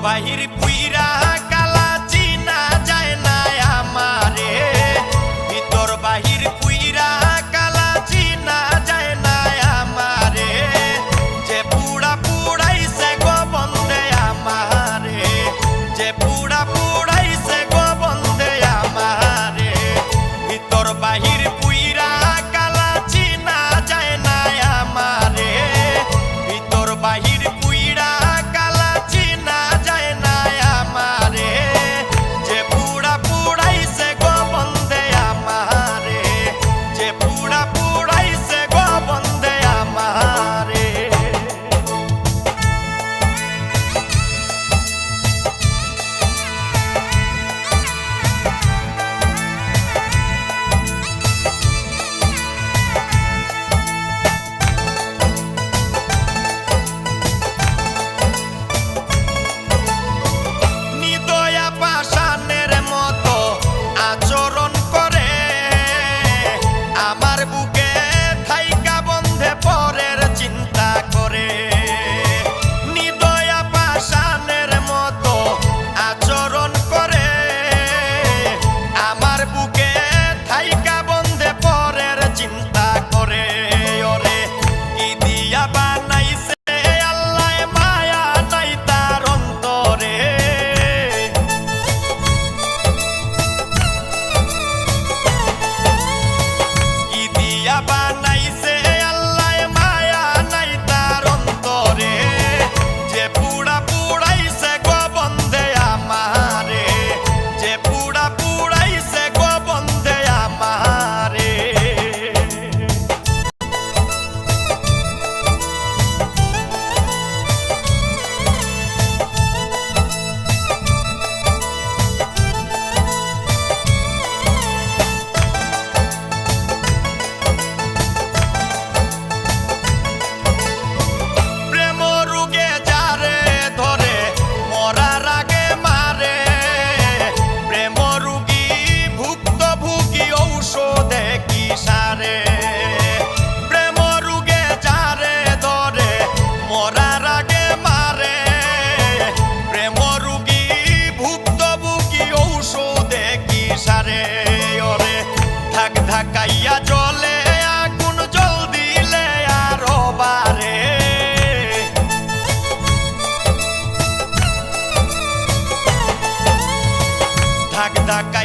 বাহির পুইরা কালা চিনা যায় না আমারে, ভিতর বাহির পুইরা কালা চিনা যায় না আমারে, যে পুড়া পুড়াইছে গো বন্দে আমারে, যে পুড়া পুড়াইছে গো বন্দে আমারে, ভিতর বাহির পুইরা কালা চিনা যায় না আমারে, ভিতর বাহির পুইরা কালা চিনা যায় না আমারে, যে পুড়া পুড়াইছে গো বন্দে আমারে, যে পুড়া পুড়াইছে গো বন্দে আমারে। পাষাণের মতো আচরণ করে আমার বুকে থাইকা বন্ধে পরের চিন্তা করে, নিদয়া পাষাণের মতো আচরণ করে আমার বুকে থাইকা বন্ধে পরের চিন্তা করে। ওরে কি দিয়া বানাইছে আল্লাহ মায়া নাই তার অন্তরে, বানাইছে আল্লাহ মায়া নাই তার অন্তরে, যে পুড়া পুড়াইছে গো বন্দে আমারে, যে পুড়া পুড়াইছে গো বন্দে আমারে। প্রেম রোগে যারে ধরে মরার আগে মারে, প্রেম রোগী ভুক্তভোগী ঔষধে কি সারে। ওরে ধাক ধাকাইয়া জলে আগুন জল দিলে আরো বারে, ধাক ধাকা